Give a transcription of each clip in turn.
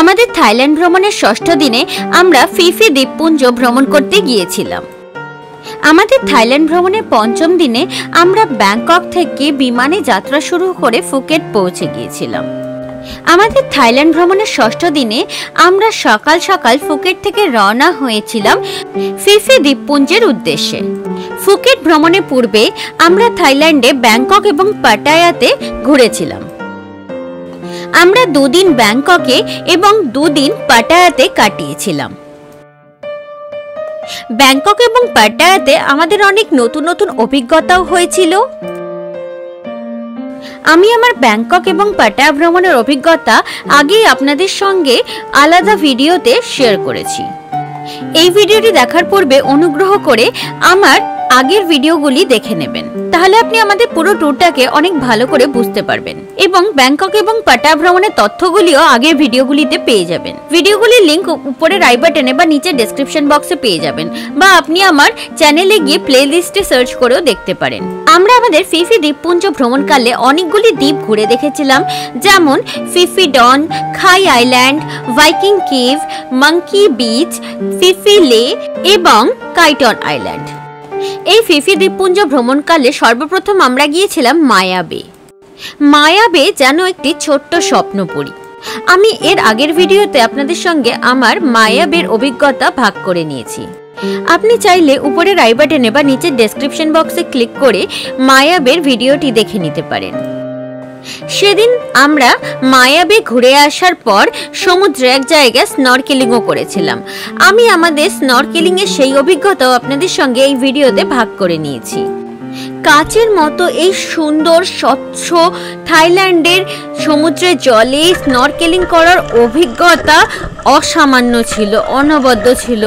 আমাদের থাইল্যান্ড ভ্রমণের ষষ্ঠ দিনে আমরা ফিফি দ্বীপপুঞ্জ ভ্রমণ করতে গিয়েছিলাম। আমাদের থাইল্যান্ড ভ্রমণের পঞ্চম দিনে আমরা ব্যাংকক থেকে বিমানে যাত্রা শুরু করে ফুকেট পৌঁছে গিয়েছিলাম। আমাদের থাইল্যান্ড ভ্রমণের ষষ্ঠ দিনে আমরা সকাল সকাল ফুকেট থেকে রওনা হয়েছিলাম ফিফি দ্বীপপুঞ্জের উদ্দেশ্যে। ফুকেট ভ্রমণের পূর্বে আমরা থাইল্যান্ডে ব্যাংকক এবং পাটায়াতে ঘুরেছিলাম। আমরা 2 দিন ব্যাংককে এবং 2 দিন পাটায়াতে কাটিয়েছিলাম। ব্যাংকক এবং পাটায়াতে আমাদের অনেক নতুন নতুন অভিজ্ঞতাও হয়েছিল। আমি আমার ব্যাংকক এবং পাটায়া ভ্রমণের অভিজ্ঞতা আগেই আপনাদের সঙ্গে আলাদা ভিডিওতে শেয়ার করেছি। এই ভিডিওটি দেখার পূর্বে অনুগ্রহ করে আমার আগের ভিডিওগুলি দেখে নেবেন, তাহলে আপনি আমাদের পুরো ট্যুরটাকে অনেক ভালো করে বুঝতে পারবেন এবং ব্যাংকক এবং পাটায়া ভ্রমণের তথ্যগুলিও আগের ভিডিওগুলিতে পেয়ে যাবেন। ভিডিওগুলির লিংক উপরের আই বাটনে বা নিচে ডেসক্রিপশন বক্সে পেয়ে যাবেন, বা আপনি আমার চ্যানেলে গিয়ে প্লে লিস্টে সার্চ করেও দেখতে পারেন। আমরা আমাদের ফিফি দ্বীপপুঞ্জ ভ্রমণকালে অনেকগুলি দ্বীপ ঘুরে দেখেছিলাম, যেমন Phi Don, Khai island, Viking cave, monkey beach, Phi Leh এবং কাইটন আইল্যান্ড। এই ফিফি দ্বীপপুঞ্জ ভ্রমণকালে সর্বপ্রথম আমরা গিয়েছিলাম মায়া বে। মায়া বে যেন একটি ছোট্ট স্বপ্নপুরী। আমি এর আগের ভিডিওতে আপনাদের সঙ্গে আমার মায়া বের অভিজ্ঞতা ভাগ করে নিয়েছি। আপনি চাইলে উপরের আই বাটনে বা নিচের ডেসক্রিপশন বক্সে ক্লিক করে মায়া বের ভিডিওটি দেখে নিতে পারেন। সেদিন আমরা মায়া বে ঘুরে আসার পর সমুদ্রে এক জায়গায় স্নরকেলিংও করেছিলাম। আমি আমাদের স্নরকেলিং এর সেই অভিজ্ঞতাও আপনাদের সঙ্গে এই ভিডিওতে ভাগ করে নিয়েছি। কাচের মতো এই সুন্দর স্বচ্ছ থাইল্যান্ডের সমুদ্রের জলে স্নরকেলিং করার অভিজ্ঞতা অসামান্য ছিল, অনবদ্য ছিল।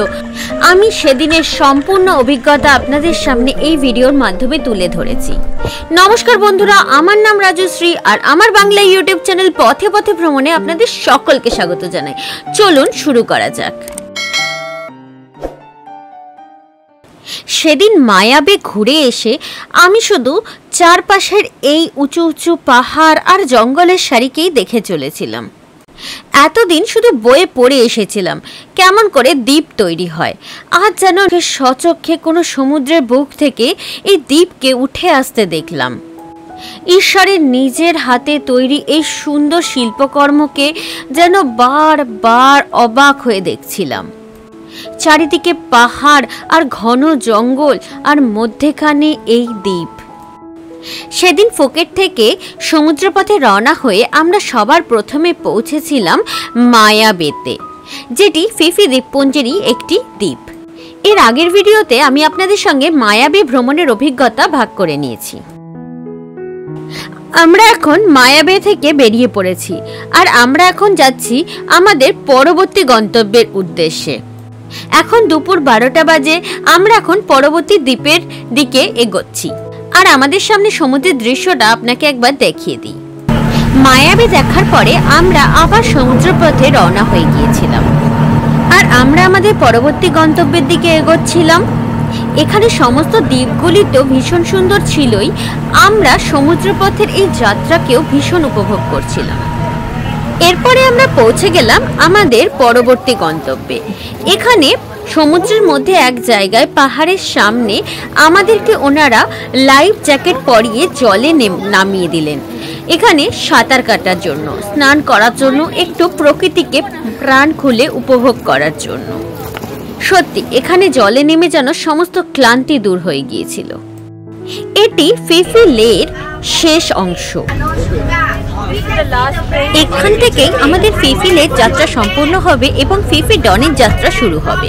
আমি সেদিনের সম্পূর্ণ অভিজ্ঞতা আপনাদের সামনে এই ভিডিওর মাধ্যমে তুলে ধরেছি। নমস্কার বন্ধুরা, আমার নাম রাজশ্রী আর আমার বাংলা ইউটিউব চ্যানেল পথে পথে ভ্রমণে আপনাদের সকলকে স্বাগত জানাই। চলুন শুরু করা যাক। সেদিন মায়া বে ঘুরে এসে আমি শুধু চারপাশের এই উঁচু উঁচু পাহাড় আর জঙ্গলের সারিকেই দেখে চলেছিলাম। এতদিন শুধু বইয়ে পড়ে এসেছিলাম কেমন করে দ্বীপ তৈরি হয়। আজ যেন স্বচক্ষে কোনো সমুদ্রের বুক থেকে এই দ্বীপকে উঠে আসতে দেখলাম। ঈশ্বরের নিজের হাতে তৈরি এই সুন্দর শিল্পকর্মকে যেন বারবার অবাক হয়ে দেখছিলাম। চারিদিকে পাহাড় আর ঘন জঙ্গল, আর মধ্যেখানে এই দ্বীপ। সেদিন ফুকেট থেকে সমুদ্রপথে রওনা হয়ে আমরা সবার প্রথমে পৌঁছেছিলাম মায়া বেতে, যেটি ফিফি দ্বীপপুঞ্জেরই একটি দ্বীপ। এর আগের ভিডিওতে আমি আপনাদের সঙ্গে মায়া বে ভ্রমণের অভিজ্ঞতা ভাগ করে নিয়েছি। আমরা এখন মায়া বে থেকে বেরিয়ে পড়েছি আর আমরা এখন যাচ্ছি আমাদের পরবর্তী গন্তব্যের উদ্দেশ্যে। এখন দুপুর 12টা বাজে। আমরা এখন পরবর্তী দ্বীপের দিকে এগোচ্ছি আর আমাদের সামনে সমুদ্রের দৃশ্যটা আপনাকে একবার দেখিয়ে দিই। মায়া বে দেখার পরে আমরা আবার সমুদ্রপথে রওনা হয়ে গিয়েছিলাম আর আমরা আমাদের পরবর্তী গন্তব্যের দিকে এগোচ্ছিলাম। এখানে সমস্ত দ্বীপগুলি তো ভীষণ সুন্দর ছিলই, আমরা সমুদ্রপথের এই যাত্রাকেও ভীষণ উপভোগ করছিলাম। এরপরে আমরা পৌঁছে গেলাম আমাদের পরবর্তী গন্তব্যে। এখানে সমুদ্রের মধ্যে এক জায়গায় পাহাড়ের সামনে আমাদেরকে ওনারা লাইফ জ্যাকেট পরিয়ে জলে নামিয়ে দিলেন, এখানে সাঁতার কাটার জন্য, স্নান করার জন্য, একটু প্রকৃতিকে প্রাণ খুলে উপভোগ করার জন্য। সত্যি এখানে জলে নেমে যেন সমস্ত ক্লান্তি দূর হয়ে গিয়েছিল। এটি ফিফি লের শেষ অংশ। এখান থেকে আমাদের ফিফি লের যাত্রা সম্পূর্ণ হবে এবং ফিফি ডনের যাত্রা শুরু হবে।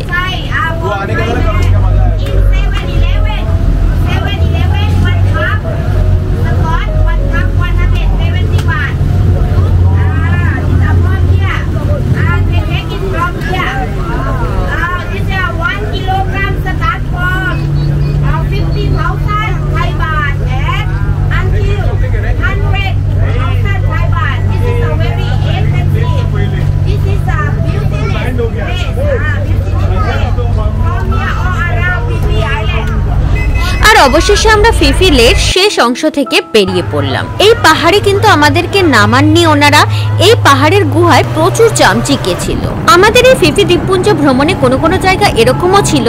অবশেষে আমরা ফিফি লের শেষ অংশ থেকে বেরিয়ে পড়লাম। এই পাহাড়ে কিন্তু আমাদেরকে নামাননি ওনারা, এই পাহাড়ের গুহায় প্রচুর চামচিকে ছিল। আমাদের এই ফিফি দ্বীপপুঞ্জ ভ্রমণে কোনো কোনো জায়গা এরকমও ছিল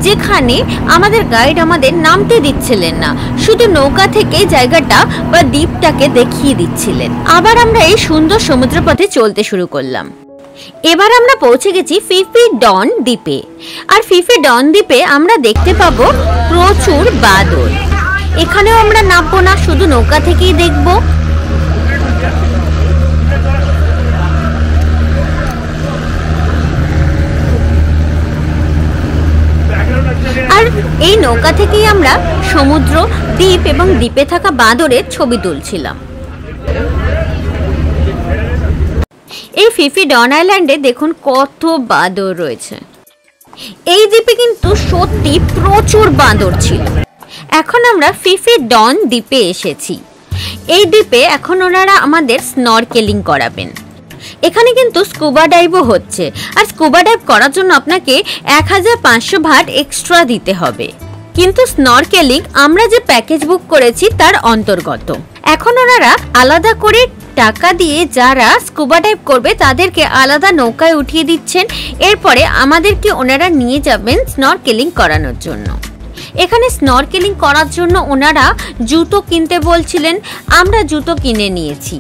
যেখানে আমাদের গাইড আমাদের নামতে দিচ্ছিলেন না, শুধু নৌকা থেকে জায়গাটা বা দ্বীপটাকে দেখিয়ে দিচ্ছিলেন। আবার আমরা এই সুন্দর সমুদ্রপথে চলতে শুরু করলাম। এবার আমরা পৌঁছে গেছি ফিফি ডন দ্বীপে। আর ফিফি ডন দ্বীপে আমরা দেখতে পাবো প্রচুর বাদর। এখানেও আমরা নামবো না, শুধু নৌকা থেকেই দেখবো। আর এই নৌকা থেকেই আমরা সমুদ্র, দ্বীপ এবং দ্বীপে থাকা বাঁদরের ছবি তুলছিলাম। এই ফিফি ডন আইল্যান্ডে দেখুন কত বাঁদর রয়েছে। এই দ্বীপে কিন্তু সত্যি প্রচুর বাঁদর ছিল। এখন আমরা ফিফি ডন দ্বীপে এসেছি। এই দ্বীপে এখন ওনারা আমাদের স্নরকেলিং করাবেন। এখানে কিন্তু স্কুবা ডাইভও হচ্ছে, আর স্কুবা ডাইভ করার জন্য আপনাকে 1500 ভাট এক্সট্রা দিতে হবে। কিন্তু স্নরকেলিং আমরা যে প্যাকেজ বুক করেছি তার অন্তর্গত। এখন ওনারা আলাদা করে টাকা দিয়ে যারা স্কুবা ডাইভ করবে তাদেরকে আলাদা নৌকায় উঠিয়ে দিচ্ছেন। এরপরে আমাদেরকে ওনারা নিয়ে যাবেন স্নরকেলিং করানোর জন্য। এখানে স্নরকেলিং করার জন্য ওনারা জুতো কিনতে বলছিলেন, আমরা জুতো কিনে নিয়েছি।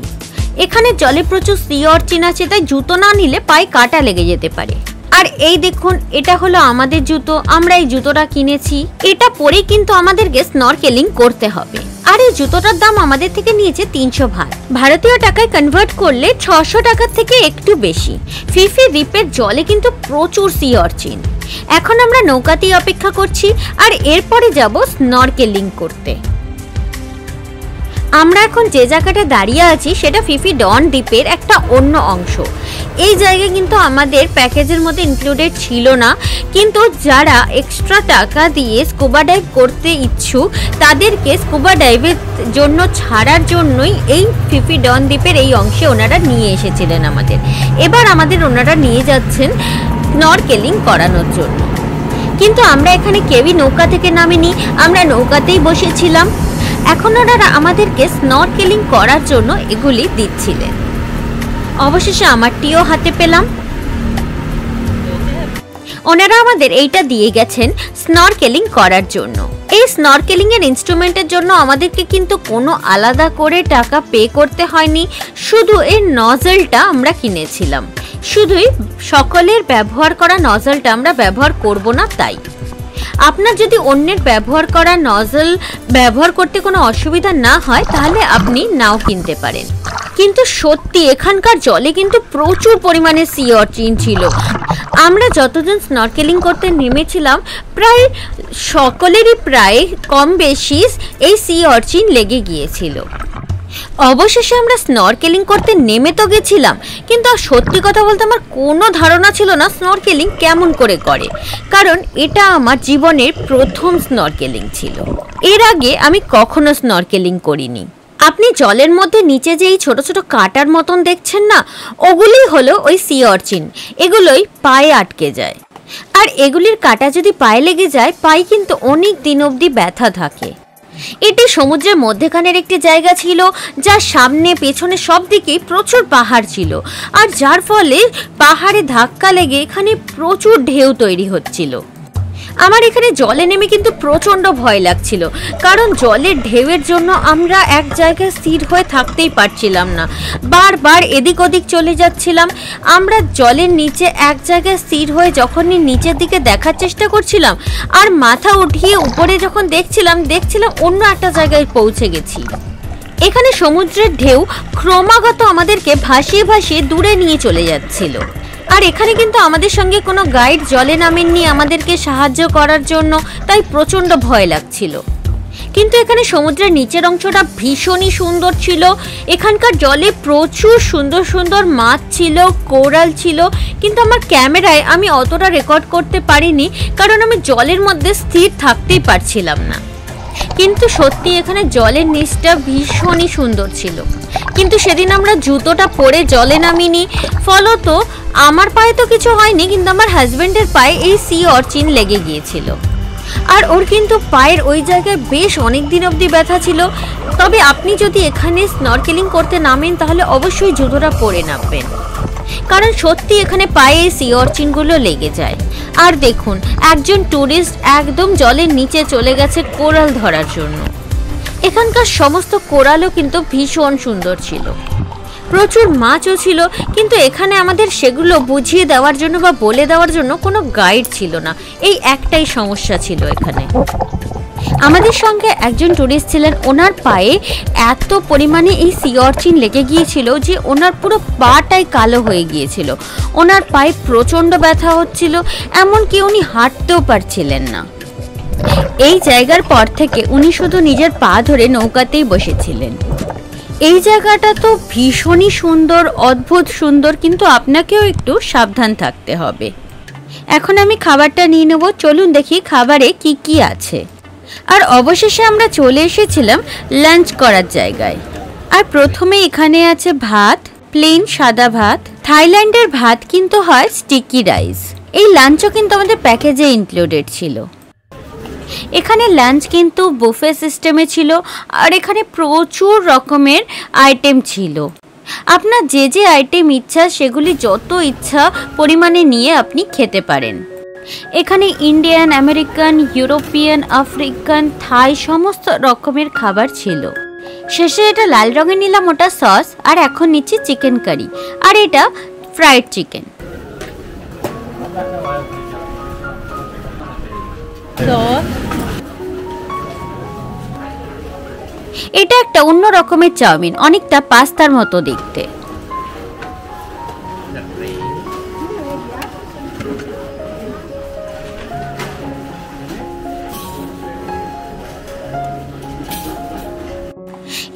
এখানে জলে প্রচুর সি অর্চিন আছে, তাই জুতো না নিলে পায়ে কাঁটা লেগে যেতে পারে। আর এই দেখুন, এটা হলো আমাদের জুতো, আমরা এই জুতোটা কিনেছি। এটা পরেই কিন্তু আমাদেরকে স্নরকেলিং করতে হবে। আর এই জুতোটার দাম আমাদের থেকে নিয়েছে 300 ভাট, ভারতীয় টাকায় কনভার্ট করলে 600 টাকার থেকে একটু বেশি। ফিফি দ্বীপের জলে কিন্তু প্রচুর সি অর্চিন। এখন আমরা নৌকাতেই অপেক্ষা করছি, আর এরপরে যাব স্নরকেলিং করতে। আমরা এখন যে জায়গাটা দাঁড়িয়ে আছি সেটা ফিফি ডন দ্বীপের একটা অন্য অংশ। এই জায়গা কিন্তু আমাদের প্যাকেজের মধ্যে ইনক্লুডেড ছিল না, কিন্তু যারা এক্সট্রা টাকা দিয়ে স্কুবা ডাইভ করতে ইচ্ছুক তাদেরকে স্কুবা ডাইভের জন্য ছাড়ার জন্যই এই ফিফি ডন দ্বীপের এই অংশে ওনারা নিয়ে এসেছিলেন আমাদের। এবার আমাদের ওনারা নিয়ে যাচ্ছেন স্নরকেলিং করানোর জন্য। কিন্তু আমরা এখানে কেউই নৌকা থেকে নামিনি, আমরা নৌকাতেই বসেছিলাম। এখন ওনারা আমাদেরকে স্নরকেলিং করার জন্য এগুলি দিচ্ছিলেন। অবশেষে আমারটিও হাতে পেলাম। ওনারা আমাদের এইটা দিয়ে গেছেন স্নরকেলিং করার জন্য। এই স্নরকেলিং এর ইনস্ট্রুমেন্টের জন্য আমাদেরকে কিন্তু কোনো আলাদা করে টাকা পে করতে হয়নি, শুধু এর নজলটা আমরা কিনেছিলাম। শুধুই সকলের ব্যবহার করা নজলটা আমরা ব্যবহার করব না তাই। আপনার যদি অন্যের ব্যবহার করা নজল ব্যবহার করতে কোনো অসুবিধা না হয় তাহলে আপনি নাও কিনতে পারেন। কিন্তু সত্যি এখানকার জলে কিন্তু প্রচুর পরিমাণে সি অর্চিন ছিল। আমরা যতজন স্নরকেলিং করতে নেমেছিলাম প্রায় সকলেরই প্রায় কম বেশি এই সি অর্চিন লেগে গিয়েছিল। অবশেষে আমরা স্নরকেলিং করতে নেমে তো গেছিলাম, কিন্তু সত্যি কথা বলতে আমার কোনো ধারণা ছিল না স্নরকেলিং কেমন করে করে, কারণ এটা আমার জীবনের প্রথম স্নরকেলিং ছিল। এর আগে আমি কখনো স্নরকেলিং করিনি। আপনি জলের মধ্যে নিচে যে এই ছোট ছোট কাঁটার মতন দেখছেন না, ওগুলি হলো ওই সি অর্চিন। এগুলোই পায়ে আটকে যায়, আর এগুলির কাঁটা যদি পায়ে লেগে যায় পায়ে কিন্তু অনেক দিন অবধি ব্যথা থাকে। এটি সমুদ্রের মধ্যেখানের একটি জায়গা ছিল, যার সামনে পেছনে সব দিকেই প্রচুর পাহাড় ছিল, আর যার ফলে পাহাড়ে ধাক্কা লেগে এখানে প্রচুর ঢেউ তৈরি হচ্ছিল। আমার এখানে জলে নেমে কিন্তু প্রচণ্ড ভয় লাগছিল, কারণ জলের ঢেউয়ের জন্য আমরা এক জায়গায় স্থির হয়ে থাকতেই পারছিলাম না, বারবার এদিক ওদিক চলে যাচ্ছিলাম। আমরা জলের নিচে এক জায়গায় স্থির হয়ে যখনই নিচের দিকে দেখার চেষ্টা করছিলাম আর মাথা উঠিয়ে উপরে যখন দেখছিলাম অন্য একটা জায়গায় পৌঁছে গেছি। এখানে সমুদ্রের ঢেউ ক্রমাগত আমাদেরকে ভাসিয়ে ভাসিয়ে দূরে নিয়ে চলে যাচ্ছিল। আর এখানে কিন্তু আমাদের সঙ্গে কোনো গাইড জলে নামেননি আমাদেরকে সাহায্য করার জন্য, তাই প্রচণ্ড ভয় লাগছিল। কিন্তু এখানে সমুদ্রের নিচের অংশটা ভীষণই সুন্দর ছিল। এখানকার জলে প্রচুর সুন্দর সুন্দর মাছ ছিল, কোরাল ছিল, কিন্তু আমার ক্যামেরায় আমি অতটা রেকর্ড করতে পারিনি, কারণ আমি জলের মধ্যে স্থির থাকতেই পারছিলাম না। কিন্তু সত্যি এখানে জলের নিচটা ভীষণই সুন্দর ছিল। কিন্তু সেদিন আমরা জুতোটা পরে জলে নামিনি, ফলত আমার পায়ে তো কিছু হয়নি, কিন্তু আমার হাজবেন্ডের পায়ে এই সি অর্চিন লেগে গিয়েছিল। আর ওর কিন্তু পায়ের ওই জায়গায় বেশ অনেক দিন অবধি ব্যথা ছিল। তবে আপনি যদি এখানে স্নরকেলিং করতে নামেন তাহলে অবশ্যই জুতোটা পরে নামবেন, কারণ সত্যি এখানে পায়ে সি অর্চিনগুলো লেগে যায়। আর দেখুন, একজন ট্যুরিস্ট একদম জলের নিচে চলে গেছে কোরাল ধরার জন্য। এখানকার সমস্ত কোরালও কিন্তু ভীষণ সুন্দর ছিল, প্রচুর মাছও ছিল, কিন্তু এখানে আমাদের সেগুলো বুঝিয়ে দেওয়ার জন্য বা বলে দেওয়ার জন্য কোনো গাইড ছিল না। এই একটাই সমস্যা ছিল এখানে। আমাদের সঙ্গে একজন ট্যুরিস্ট ছিলেন, ওনার পায়ে এত পরিমাণে এই সি অর্চিন লেগে গিয়েছিল যে ওনার পুরো পাটাই কালো হয়ে গিয়েছিল। ওনার পায়ে প্রচণ্ড ব্যথা হচ্ছিল, এমনকি উনি হাঁটতেও পারছিলেন না। এই জায়গার পর থেকে উনি শুধু নিজের পা ধরে নৌকাতেই বসেছিলেন। এই জায়গাটা তো ভীষণই সুন্দর, অদ্ভুত সুন্দর, কিন্তু আপনাকেও একটু সাবধান থাকতে হবে। এখন আমি খাবারটা নিয়ে নেব, চলুন দেখি খাবারে কি কি আছে। আর অবশেষে আমরা চলে এসেছিলাম লাঞ্চ করার জায়গায়। আর প্রথমে এখানে আছে ভাত, প্লেন সাদা ভাত। থাইল্যান্ডের ভাত কিন্তু হয় স্টিকি রাইস। এই লাঞ্চও কিন্তু আমাদের প্যাকেজে ইনক্লুডেড ছিল। এখানে লাঞ্চ কিন্তু বুফে সিস্টেমে ছিল, আর এখানে প্রচুর রকমের আইটেম ছিল। আপনার যে যে আইটেম ইচ্ছা সেগুলি যত ইচ্ছা পরিমাণে নিয়ে আপনি খেতে পারেন। এখানে ইন্ডিয়ান, আমেরিকান, ইউরোপিয়ান, আফ্রিকান, থাই সমস্ত রকমের খাবার ছিল। শেষে এটা লাল রঙের নিলাম, ওটা সস। আর এখন নিচ্ছি চিকেন কারি, আর এটা ফ্রাইড চিকেন। এটা একটা অন্য রকমের চাউমিন, অনেকটা পাস্তার মতো দেখতে।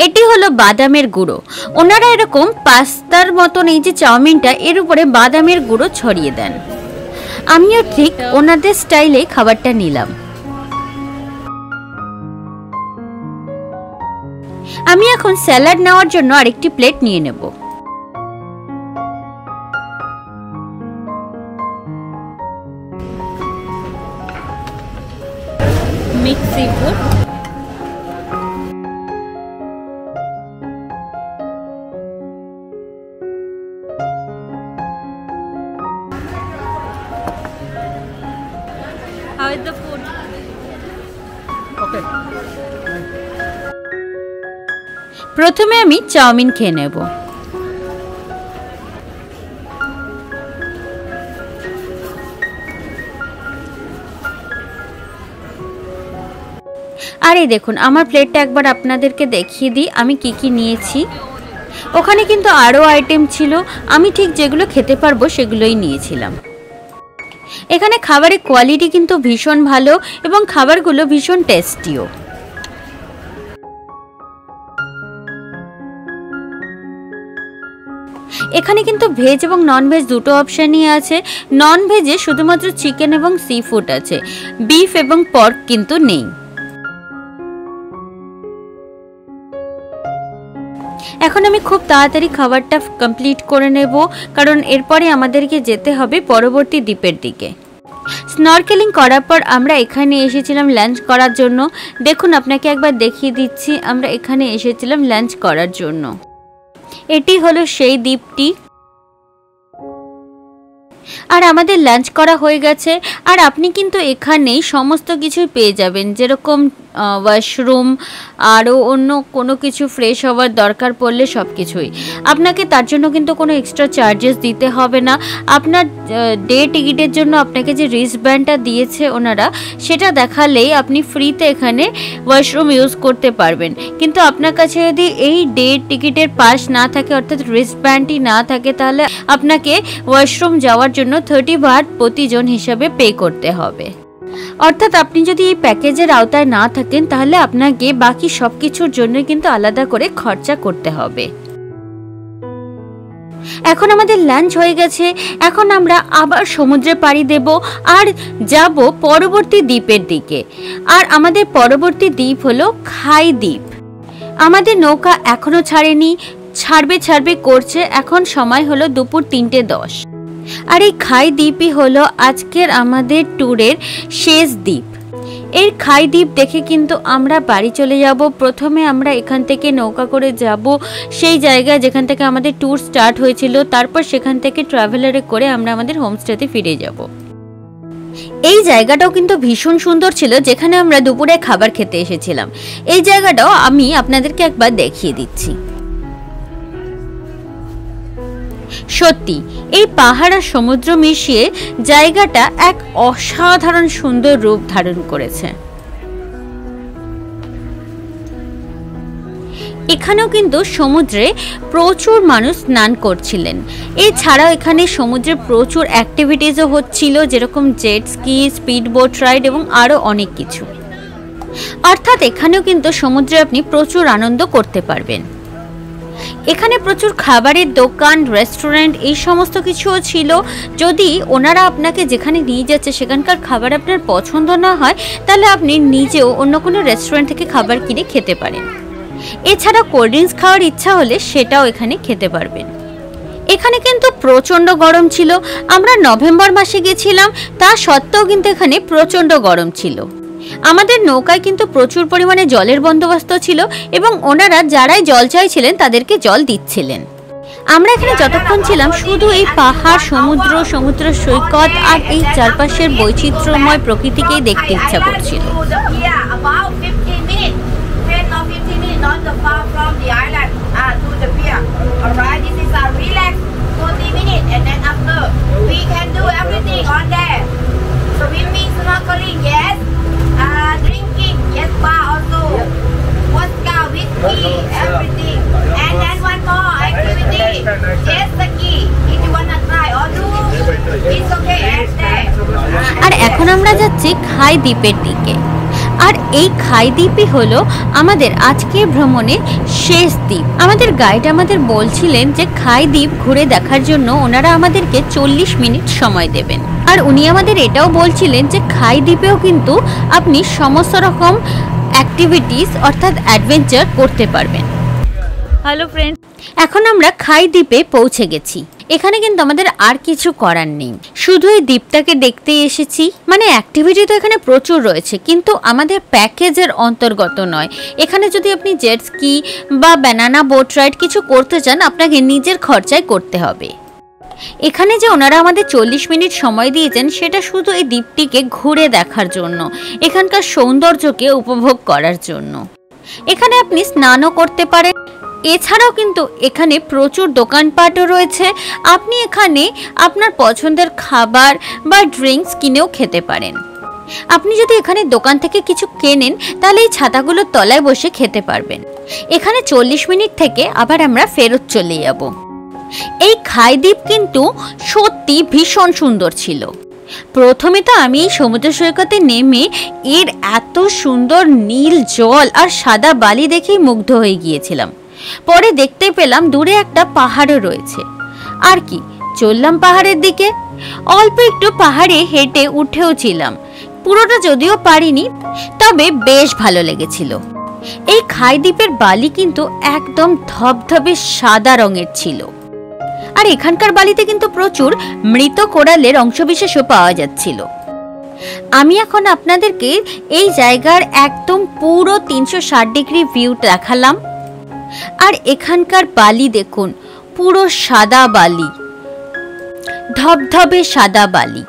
এটি হলো বাদামের গুঁড়ো। ওনারা এরকম পাস্তার মতন এই যে চাউমিনটা, এর উপরে বাদামের গুঁড়ো ছড়িয়ে দেন। আমিও ঠিক ওনাদের স্টাইলে খাবারটা নিলাম। আমি এখন স্যালাড নেওয়ার জন্য আরেকটি প্লেট নিয়ে নেব। Mix seafood, how is the food? Okay. প্রথমে আমি চাউমিন খেয়ে নেব। আর এই দেখুন, আমার প্লেটটা একবার আপনাদেরকে দেখিয়ে দিই আমি কি কি নিয়েছি। ওখানে কিন্তু আরও আইটেম ছিল, আমি ঠিক যেগুলো খেতে পারবো সেগুলোই নিয়েছিলাম। এখানে খাবারের কোয়ালিটি কিন্তু ভীষণ ভালো এবং খাবারগুলো ভীষণ টেস্টিও। এখানে কিন্তু ভেজ এবং নন ভেজ দুটো অপশানই আছে। নন ভেজে শুধুমাত্র চিকেন এবং সি ফুড আছে, বিফ এবং পর্ক কিন্তু নেই। এখন আমি খুব তাড়াতাড়ি খাবারটা কমপ্লিট করে নেব, কারণ এরপরে আমাদেরকে যেতে হবে পরবর্তী দ্বীপের দিকে। স্নরকেলিং করার পর আমরা এখানে এসেছিলাম লাঞ্চ করার জন্য। দেখুন, আপনাকে একবার দেখিয়ে দিচ্ছি, আমরা এখানে এসেছিলাম লাঞ্চ করার জন্য। এটি হলো সেই দ্বীপটি। আর আমাদের লাঞ্চ করা হয়ে গেছে। আর আপনি কিন্তু এখানেই সমস্ত কিছুই পেয়ে যাবেন, যেরকম ওয়াশরুম, আরও অন্য কোনো কিছু ফ্রেশ হওয়ার দরকার পড়লে সব কিছুই। আপনাকে তার জন্য কিন্তু কোনো এক্সট্রা চার্জেস দিতে হবে না। আপনার ডে টিকিটের জন্য আপনাকে যে রিস্টব্যান্ডটা দিয়েছে ওনারা, সেটা দেখালেই আপনি ফ্রিতে এখানে ওয়াশরুম ইউজ করতে পারবেন। কিন্তু আপনার কাছে যদি এই ডে টিকিটের পাস না থাকে, অর্থাৎ রিস্টব্যান্ডই না থাকে, তাহলে আপনাকে ওয়াশরুম যাওয়ার জন্য 30 বাট প্রতিজন হিসাবে পে করতে হবে। অর্থাৎ আপনি যদি এই প্যাকেজের আওতায় না থাকেন তাহলে আপনাকে বাকি সব কিছুর জন্য কিন্তু আলাদা করে খরচা করতে হবে। এখন আমাদের লাঞ্চ হয়ে গেছে। এখন আমরা আবার সমুদ্রে পাড়ি দেব আর যাব পরবর্তী দ্বীপের দিকে। আর আমাদের পরবর্তী দ্বীপ হলো খাই দ্বীপ। আমাদের নৌকা এখনো ছাড়েনি, ছাড়বে করছে। এখন সময় হলো দুপুর 3:10। আর এই খাই দ্বীপই হলো আজকের আমাদের ট্যুরের শেষ দ্বীপ। এই খাই দ্বীপ দেখে কিন্তু আমরা বাড়ি চলে যাব। প্রথমে আমরা এখান থেকে নৌকা করে যাব সেই জায়গায় যেখান থেকে আমাদের ট্যুর স্টার্ট হয়েছিল, তারপর সেখান থেকে ট্রাভেলারে করে আমরা আমাদের হোমস্টেতে ফিরে যাব। এই জায়গাটাও কিন্তু ভীষণ সুন্দর ছিল, যেখানে আমরা দুপুরে খাবার খেতে এসেছিলাম। এই জায়গাটাও আমি আপনাদেরকে একবার দেখিয়ে দিচ্ছি। সত্যি এই পাহাড় আর সমুদ্র মিশিয়ে জায়গাটা এক অসাধারণ সুন্দর রূপ ধারণ করেছে। এখানেও কিন্তু সমুদ্রে প্রচুর মানুষ স্নান করছিলেন। এছাড়াও এখানে সমুদ্রে প্রচুর অ্যাক্টিভিটিসও হচ্ছিল, যেরকম jet ski, speed boat ride এবং আরও অনেক কিছু। অর্থাৎ এখানেও কিন্তু সমুদ্রে আপনি প্রচুর আনন্দ করতে পারবেন। এখানে প্রচুর খাবারের দোকান, রেস্টুরেন্ট এই সমস্ত কিছুও ছিল। যদি ওনারা আপনাকে যেখানে নিয়ে যাচ্ছে সেখানকার খাবার আপনার পছন্দ না হয়, তাহলে আপনি নিজেও অন্য কোনো রেস্টুরেন্ট থেকে খাবার কিনে খেতে পারেন। এছাড়া কোল্ড ড্রিঙ্কস খাওয়ার ইচ্ছা হলে সেটাও এখানে খেতে পারবেন। এখানে কিন্তু প্রচণ্ড গরম ছিল। আমরা নভেম্বর মাসে গেছিলাম, তা সত্ত্বেও কিন্তু এখানে প্রচণ্ড গরম ছিল। আমাদের নৌকায় কিন্তু প্রচুর পরিমাণে জলের বন্দোবস্ত ছিল এবং ওনারা যারাই জল চাইছিলেন তাদেরকে জল দিচ্ছিলেন। আমরা এখানে যতক্ষণ ছিলাম শুধু এই পাহাড়, সমুদ্র, সমুদ্র সৈকত আর এই চারপাশের বৈচিত্র্যময় প্রকৃতিকেই দেখতে ইচ্ছা করছিল। Drinking, yes, bar also, vodka, whiskey, everything. And then one more activity, jet ski. If you wanna try or do, it's okay, add there. আর এখন আমরা যাচ্ছি খাই দ্বীপের দিকে। আর এই খাই দ্বীপই হলো আমাদের আজকের ভ্রমণের শেষ দ্বীপ। আমাদের গাইড আমাদের বলছিলেন যে খাই দ্বীপ ঘুরে দেখার জন্য ওনারা আমাদেরকে 40 মিনিট সময় দেবেন। আর উনি আমাদের এটাও বলছিলেন যে খাই দ্বীপেও কিন্তু আপনি সমস্ত রকম অ্যাক্টিভিটিস অর্থাৎ অ্যাডভেঞ্চার করতে পারবেন। হ্যালো ফ্রেন্ডস, এখন আমরা খাই দ্বীপে পৌঁছে গেছি। এখানে কিন্তু আমাদের আর কিছু করার নেই, শুধু এই দ্বীপটাকে দেখতে এসেছি। মানে অ্যাক্টিভিটি তো এখানে প্রচুর রয়েছে, কিন্তু আমাদের প্যাকেজের অন্তর্গত নয়। এখানে যদি আপনি জেট স্কি বা ব্যানানা বোট রাইড কিছু করতে চান, আপনাকে নিজের খরচায় করতে হবে। এখানে যে ওনারা আমাদের 40 মিনিট সময় দিয়েছেন, সেটা শুধু এই দ্বীপটিকে ঘুরে দেখার জন্য, এখানকার সৌন্দর্যকে উপভোগ করার জন্য। এখানে আপনি স্নানও করতে পারেন। এছাড়াও কিন্তু এখানে প্রচুর দোকানপাটও রয়েছে। আপনি এখানে আপনার পছন্দের খাবার বা ড্রিঙ্কস কিনেও খেতে পারেন। আপনি যদি এখানে দোকান থেকে কিছু কেনেন, তাহলে এই ছাতাগুলোর তলায় বসে খেতে পারবেন। এখানে 40 মিনিট থেকে আবার আমরা ফেরত চলে যাব। এই খাই দ্বীপ কিন্তু সত্যি ভীষণ সুন্দর ছিল। প্রথমে তো আমি এই সমুদ্র সৈকতে নেমে এর এত সুন্দর নীল জল আর সাদা বালি দেখেই মুগ্ধ হয়ে গিয়েছিলাম। পরে দেখতে পেলাম দূরে একটা পাহাড়ও রয়েছে। আর কি, চললাম পাহাড়ের দিকে। অল্প একটু পাহাড়ে হেঁটে উঠেও ছিলাম, পুরোটা যদিও পারিনি, তবে বেশ ভালো লেগেছিল। এই খাই দ্বীপের বালি কিন্তু একদম ধবধবে সাদা রঙের ছিল। আর এখানকার বালিতে কিন্তু প্রচুর মৃত কোরালের অংশবিশেষও পাওয়া যাচ্ছিল। আমি এখন আপনাদেরকে এই জায়গার একদম পুরো 360 ডিগ্রি ভিউ দেখালাম। আর এখানকার বালি দেখুন, পুরো সাদা বালি, ধবধবে সাদা বালি।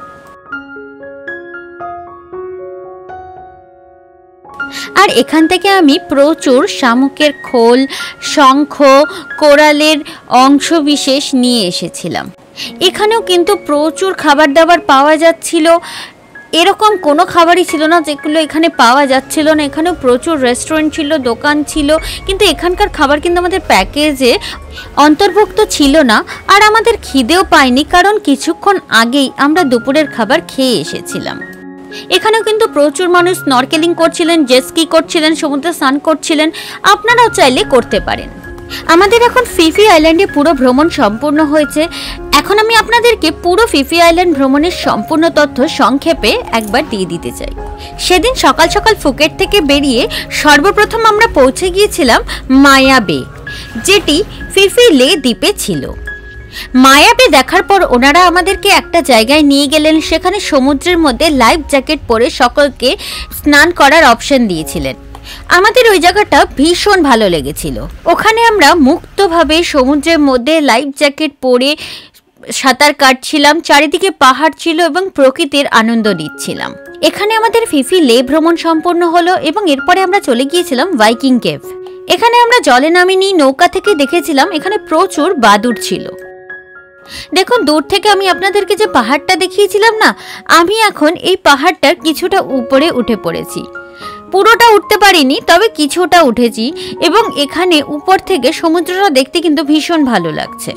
আর এখান থেকে আমি প্রচুর শামুকের খোল, শঙ্খ, কোরালের অংশবিশেষ নিয়ে এসেছিলাম। এখানেও কিন্তু প্রচুর খাবার দাবার পাওয়া যাচ্ছিল। এরকম কোনো খাবারই ছিল না যেগুলো এখানে পাওয়া যাচ্ছিল না। এখানেও প্রচুর রেস্টুরেন্ট ছিল, দোকান ছিল, কিন্তু এখানকার খাবার কিন্তু আমাদের প্যাকেজে অন্তর্ভুক্ত ছিল না। আর আমাদের খিদেও পায়নি, কারণ কিছুক্ষণ আগেই আমরা দুপুরের খাবার খেয়ে এসেছিলাম। এখানেও কিন্তু প্রচুর মানুষ স্নরকেলিং করছিলেন, জেট স্কি করছিলেন, সমুদ্রে স্নান করছিলেন। আপনারাও চাইলে করতে পারেন। আমাদের এখন ফিফি আইল্যান্ডে পুরো ভ্রমণ সম্পূর্ণ হয়েছে। এখন আমি আপনাদেরকে পুরো ফিফি আইল্যান্ড ভ্রমণের সম্পূর্ণ তথ্য সংক্ষেপে একবার দিয়ে দিতে চাই। সেদিন সকাল সকাল ফুকেট থেকে বেরিয়ে সর্বপ্রথম আমরা পৌঁছে গিয়েছিলাম মায়া বে, যেটি ফিফি লে দ্বীপে ছিল। মায়াবী দেখার পর ওনারা আমাদেরকে একটা জায়গায় নিয়ে গেলেন, সেখানে সমুদ্রের মধ্যে লাইফ জ্যাকেট পরে সকলকে স্নান করার অপশন দিয়েছিলেন। আমাদের ওই জায়গাটা ভীষণ ভালো লেগেছিল। ওখানে আমরা মুক্তভাবে সমুদ্রের মধ্যে লাইফ জ্যাকেট পরে সাঁতার কাটছিলাম, চারিদিকে পাহাড় ছিল এবং প্রকৃতির আনন্দ নিচ্ছিলাম। এখানে আমাদের ফিফি লে ভ্রমণ সম্পন্ন হলো এবং এরপরে আমরা চলে গিয়েছিলাম ভাইকিং কেভ। এখানে আমরা জলে নামিনি, নৌকা থেকে দেখেছিলাম এখানে প্রচুর বাদুড় ছিল। দেখুন, দূর থেকে আমি আপনাদেরকে যে পাহাড়টা দেখিয়েছিলাম না, আমি এখন এই পাহাড়টার কিছুটা উপরে উঠে পড়েছি। পুরোটা উঠতে পারিনি, তবে কিছুটা উঠেছি এবং এখানে উপর থেকে সমুদ্রটা দেখতে কিন্তু ভীষণ ভালো লাগছে।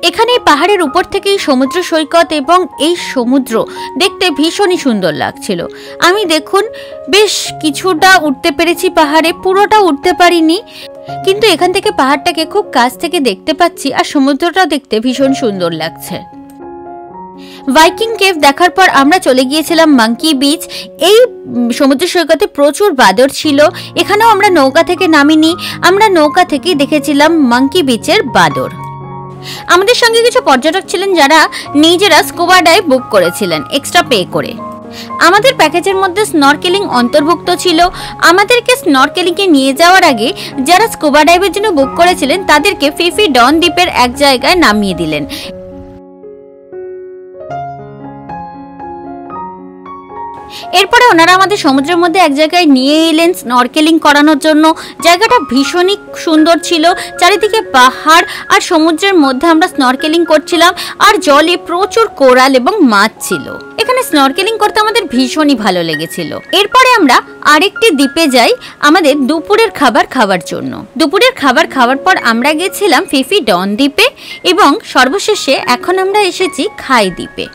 এখানে পাহাড়ের উপর থেকে সমুদ্র সৈকত এবং এই সমুদ্র দেখতে ভীষণই সুন্দর লাগছিল। আমি দেখুন বেশ কিছুটা উঠতে পেরেছি পাহাড়ে, পুরোটা উঠতে পারিনি, কিন্তু এখান থেকে পাহাড়টাকে খুব কাছ থেকে দেখতে পাচ্ছি আর সমুদ্রটা দেখতে ভীষণ সুন্দর লাগছে। ভাইকিং কেভ দেখার পর আমরা চলে গিয়েছিলাম মাঙ্কি বিচ। এই সমুদ্র সৈকতে প্রচুর বাদর ছিল। এখানেও আমরা নৌকা থেকে নামিনি, আমরা নৌকা থেকেই দেখেছিলাম মাঙ্কি বিচের বাদর। আমাদের সঙ্গে কিছু পর্যটক ছিলেন যারা নিজেরা স্কুবা ডাইভ বুক করেছিলেন এক্সট্রা পে করে। আমাদের প্যাকেজের মধ্যে স্নরকেলিং অন্তর্ভুক্ত ছিল। আমাদেরকে স্নরকেলিংয়ে নিয়ে যাওয়ার আগে যারা স্কুবা ডাইভের জন্য বুক করেছিলেন তাদেরকে ফিফি ডন দ্বীপের এক জায়গায় নামিয়ে দিলেন। এরপরে ওনারা আমাদের সমুদ্রের মধ্যে এক জায়গায় নিয়ে এলেন স্নরকেলিং করানোর জন্য। জায়গাটা ভীষণই সুন্দর ছিল, চারিদিকে পাহাড় আর সমুদ্রের মধ্যে আমরা স্নরকেলিং করছিলাম আর জলে প্রচুর কোরাল এবং মাছ ছিল। এখানে স্নরকেলিং করতে আমাদের ভীষণই ভালো লেগেছিল। এরপরে আমরা আরেকটি দ্বীপে যাই আমাদের দুপুরের খাবার খাওয়ার জন্য। দুপুরের খাবার খাওয়ার পর আমরা গেছিলাম ফিফি ডন দ্বীপে এবং সর্বশেষে এখন আমরা এসেছি খাই দ্বীপে।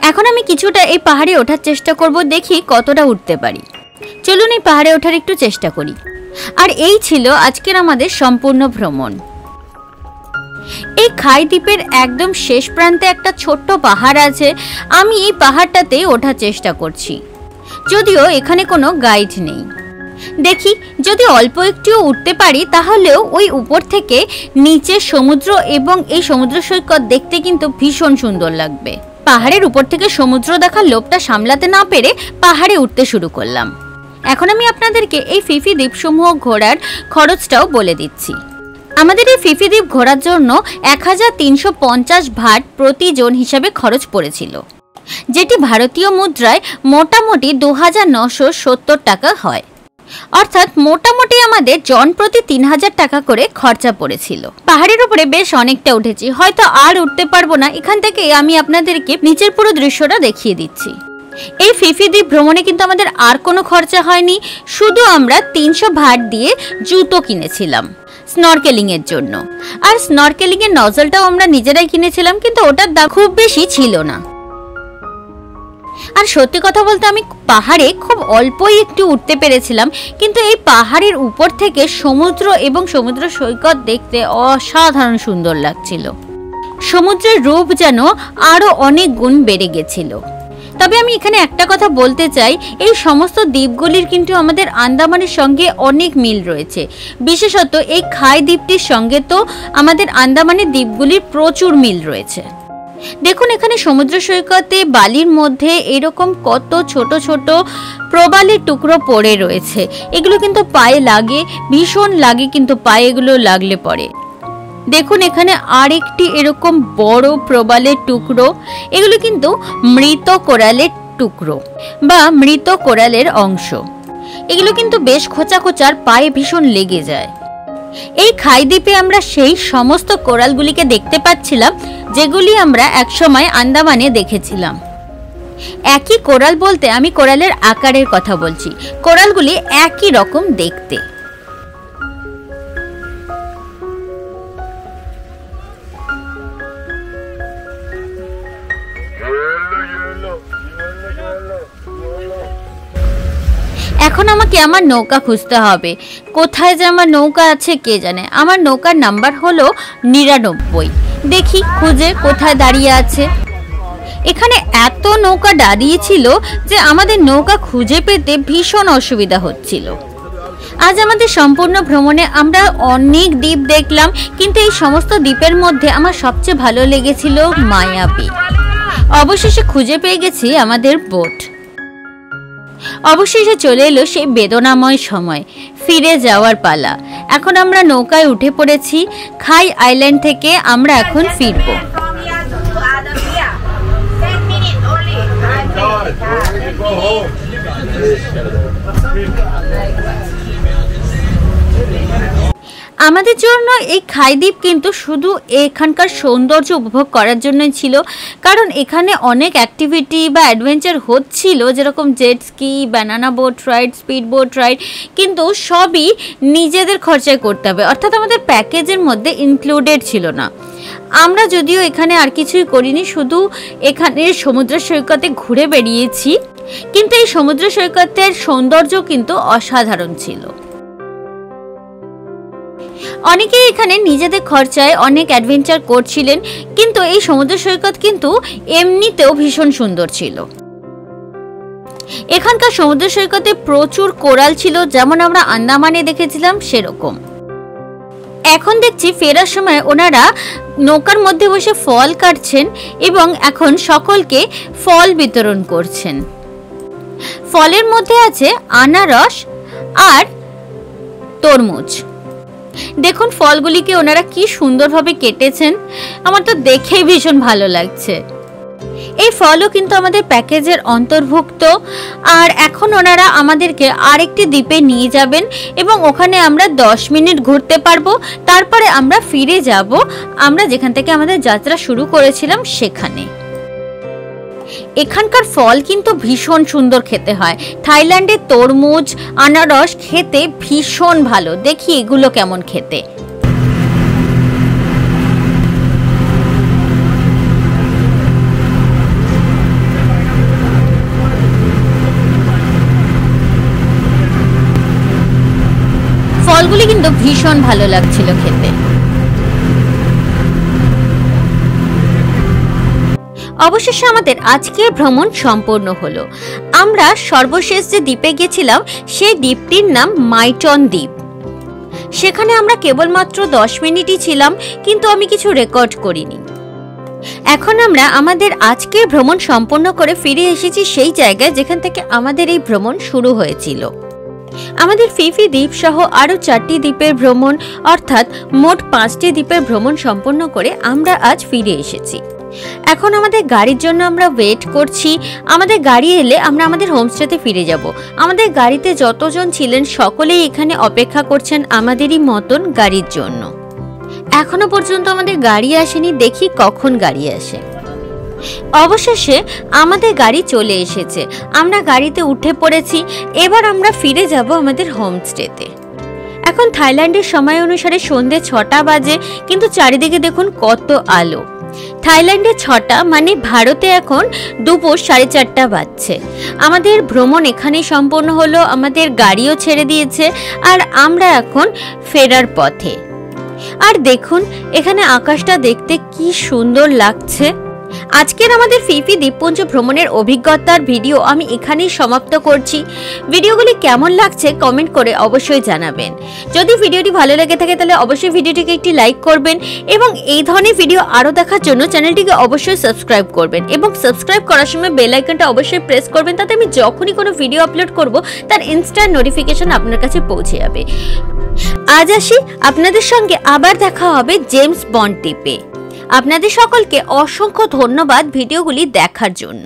এখন আমি কিছুটা এই পাহাড়ে ওঠার চেষ্টা করব, দেখি কতটা উঠতে পারি। চলুন এই পাহাড়ে ওঠার একটু চেষ্টা করি। আর এই ছিল আজকের আমাদের সম্পূর্ণ ভ্রমণ। এই খাই দ্বীপের একদম শেষ প্রান্তে একটা ছোট্ট পাহাড় আছে। আমি এই পাহাড়টাতে ওঠার চেষ্টা করছি, যদিও এখানে কোনো গাইড নেই। দেখি যদি অল্প একটু উঠতে পারি তাহলেও ওই উপর থেকে নিচে সমুদ্র এবং এই সমুদ্র সৈকত দেখতে কিন্তু ভীষণ সুন্দর লাগবে। পাহাড়ের উপর থেকে সমুদ্র দেখার লোভটা সামলাতে না পেরে পাহাড়ে উঠতে শুরু করলাম। এখন আমি আপনাদেরকে এই ফিফি দ্বীপসমূহ ঘোরার খরচটাও বলে দিচ্ছি। আমাদের এই ফিফি দ্বীপ ঘোরার জন্য 1350 ভাট প্রতি জন হিসাবে খরচ পড়েছিল, যেটি ভারতীয় মুদ্রায় মোটামুটি 2970 টাকা হয়। অর্থাৎ মোটামুটি আমাদের জন প্রতি 3000 টাকা করে খরচা পড়েছিল। পাহাড়ের উপরে বেশ অনেকটা উঠেছি, হয়তো আর উঠতে পারবো না। এখান থেকে আমি আপনাদেরকে নিচের পুরো দৃশ্যটা দেখিয়ে দিচ্ছি। এই ফিফি দ্বীপ ভ্রমণে কিন্তু আমাদের আর কোনো খরচা হয়নি, শুধু আমরা 300 ভাট দিয়ে জুতো কিনেছিলাম স্নরকেলিং এর জন্য। আর স্নরকেলিং এর নজলটাও আমরা নিজেরাই কিনেছিলাম, কিন্তু ওটার দাম খুব বেশি ছিল না। আর সত্যি কথা বলতে আমি পাহাড়ে খুব অল্পই একটু উঠতে পেরেছিলাম, কিন্তু এই পাহাড়ের উপর থেকে সমুদ্র এবং সমুদ্র সৈকত দেখতে অসাধারণ সুন্দর লাগছিল। সমুদ্রের রূপ যেন আরো অনেক গুণ বেড়ে গেছিল। তবে আমি এখানে একটা কথা বলতে চাই, এই সমস্ত দ্বীপগুলির কিন্তু আমাদের আন্দামানের সঙ্গে অনেক মিল রয়েছে। বিশেষত এই খাই দ্বীপটির সঙ্গে তো আমাদের আন্দামানের দ্বীপগুলির প্রচুর মিল রয়েছে। দেখুন এখানে সমুদ্র সৈকতে বালির মধ্যে এরকম কত ছোট ছোট প্রবালের টুকরো পড়ে রয়েছে। এগুলো কিন্তু পায়ে লাগে, ভীষণ লাগে কিন্তু পায়ে এগুলো লাগলে পরে। দেখুন এখানে আরেকটি এরকম বড় প্রবালের টুকরো, এগুলো কিন্তু মৃত কোরালের টুকরো বা মৃত কোরালের অংশ। এগুলো কিন্তু বেশ খোঁচা খোঁচার, পায়ে ভীষণ লেগে যায়। এই খাই দ্বীপে আমরা সেই সমস্ত কোরালগুলিকে দেখতে পাচ্ছিলাম যেগুলি আমরা একসময় আন্দামানে দেখেছিলাম। একই কোরাল বলতে আমি কোরালের আকারের কথা বলছি, কোরালগুলি একই রকম দেখতে। এখন আমাকে আমার নৌকা খুঁজতে হবে। কোথায় যে আমার নৌকা আছে কে জানে। আমার নৌকার নাম্বার হলো 99। দেখি খুঁজে কোথায় দাঁড়িয়ে আছে। এখানে এত নৌকা দাঁড়িয়ে ছিল যে আমাদের নৌকা খুঁজে পেতে ভীষণ অসুবিধা হচ্ছিল। আজ আমাদের সম্পূর্ণ ভ্রমণে আমরা অনেক দ্বীপ দেখলাম, কিন্তু এই সমস্ত দ্বীপের মধ্যে আমার সবচেয়ে ভালো লেগেছিল মায়াবী। অবশেষে খুঁজে পেয়ে গেছি আমাদের বোট। অবশেষে চলে এলো সেই বেদনাময় সময়, ফিরে যাওয়ার পালা। এখন আমরা নৌকায় উঠে পড়েছি। খাই আইল্যান্ড থেকে আমরা এখন ফিরব। From here to Adamia. 10 minutes only. আমাদের জন্য এই খাই দ্বীপ কিন্তু শুধু এখানকার সৌন্দর্য উপভোগ করার জন্যই ছিল, কারণ এখানে অনেক অ্যাক্টিভিটি বা অ্যাডভেঞ্চার হচ্ছিল, যেরকম jet ski, banana boat ride, speed boat ride, কিন্তু সবই নিজেদের খরচায় করতে হবে, অর্থাৎ আমাদের প্যাকেজের মধ্যে ইনক্লুডেড ছিল না। আমরা যদিও এখানে আর কিছুই করিনি, শুধু এখানে সমুদ্র সৈকতে ঘুরে বেরিয়েছি, কিন্তু এই সমুদ্র সৈকতের সৌন্দর্য কিন্তু অসাধারণ ছিল। অনেকেই এখানে নিজেদের খরচায় অনেক অ্যাডভেঞ্চার করছিলেন, কিন্তু এই সমুদ্র সৈকত কিন্তু এমনিতেও ভীষণ সুন্দর ছিল। এখানকার সমুদ্র সৈকতে প্রচুর কোরাল ছিল, যেমন আমরা আন্দামানে দেখেছিলাম সেরকম। এখন দেখছি ফেরার সময় ওনারা নৌকার মধ্যে বসে ফল কাটছেন এবং এখন সকলকে ফল বিতরণ করছেন। ফলের মধ্যে আছে আনারস আর তরমুজ। দেখুন ফলগুলিকে ওনারা কি সুন্দরভাবে কেটেছেন, আমার তো দেখেই ভীষণ ভালো লাগছে। এই ফলও কিন্তু আমাদের প্যাকেজের অন্তর্ভুক্ত। আর এখন ওনারা আমাদেরকে আরেকটি দ্বীপে নিয়ে যাবেন এবং ওখানে আমরা 10 মিনিট ঘুরতে পারবো। তারপরে আমরা ফিরে যাব আমরা যেখান থেকে আমাদের যাত্রা শুরু করেছিলাম সেখানে। এখানকার ফল কিন্তু ভীষণ সুন্দর খেতে হয়। থাইল্যান্ডের তরমুজ, আনারস খেতে ভীষণ ভালো। দেখি এগুলো কেমন খেতে। ফলগুলি কিন্তু ভীষণ ভালো লাগছিল খেতে। অবশেষে আমাদের আজকের ভ্রমণ সম্পূর্ণ হলো। আমরা সর্বশেষ যে দ্বীপে গেছিলাম সেই দ্বীপটির নাম মাইটন দ্বীপ। সেখানে আমরা কেবলমাত্র 10 মিনিটই ছিলাম, কিন্তু আমি কিছু রেকর্ড করিনি। এখন আমরা আমাদের আজকের ভ্রমণ সম্পূর্ণ করে ফিরে এসেছি সেই জায়গায় যেখান থেকে আমাদের এই ভ্রমণ শুরু হয়েছিল। আমাদের ফিফি দ্বীপ সহ আরো 4টি দ্বীপের ভ্রমণ, অর্থাৎ মোট 5টি দ্বীপের ভ্রমণ সম্পন্ন করে আমরা আজ ফিরে এসেছি। এখন আমাদের গাড়ির জন্য আমরা ওয়েট করছি। আমাদের গাড়ি এলে আমরা আমাদের হোমস্টেতে ফিরে যাব। আমাদের গাড়িতে যতজন ছিলেন সকলেই এখানে অপেক্ষা করছেন আমাদেরই মতন গাড়ির জন্য। এখনো পর্যন্ত আমাদের গাড়ি আসেনি, দেখি কখন গাড়ি আসে। অবশেষে আমাদের গাড়ি চলে এসেছে, আমরা গাড়িতে উঠে পড়েছি। এবার আমরা ফিরে যাব আমাদের হোমস্টেতে। এখন থাইল্যান্ডের সময় অনুসারে সন্ধ্যে 6টা বাজে, কিন্তু চারিদিকে দেখুন কত আলো। থাইল্যান্ডে 6টা মানে ভারতে এখন দুপুর 4:30 বাজছে। আমাদের ভ্রমণ এখানেই সম্পূর্ণ হলো, আমাদের গাড়িও ছেড়ে দিয়েছে আর আমরা এখন ফেরার পথে। আর দেখুন এখানে আকাশটা দেখতে কি সুন্দর লাগছে। আজকের আমাদের ফিফি দ্বীপপুঞ্জ ভ্রমণের অভিজ্ঞতার ভিডিও আমি এখানেই সমাপ্ত করছি। ভিডিওগুলি কেমন লাগছে কমেন্ট করে অবশ্যই জানাবেন। যদি ভিডিওটি ভালো লেগে থাকে তাহলে অবশ্যই ভিডিওটিকে একটি লাইক করবেন এবং এই ধরনের ভিডিও আরও দেখার জন্য চ্যানেলটিকে অবশ্যই সাবস্ক্রাইব করবেন এবং সাবস্ক্রাইব করার সময় বেল আইকনটা অবশ্যই প্রেস করবেন, তাতে আমি যখনই কোনো ভিডিও আপলোড করব তার ইনস্ট্যান্ট নোটিফিকেশন আপনার কাছে পৌঁছে যাবে। আজ আসি, আপনাদের সঙ্গে আবার দেখা হবে জেমস বন্ড দ্বীপে। আপনাদের সকলকে অসংখ্য ধন্যবাদ ভিডিওগুলি দেখার জন্য।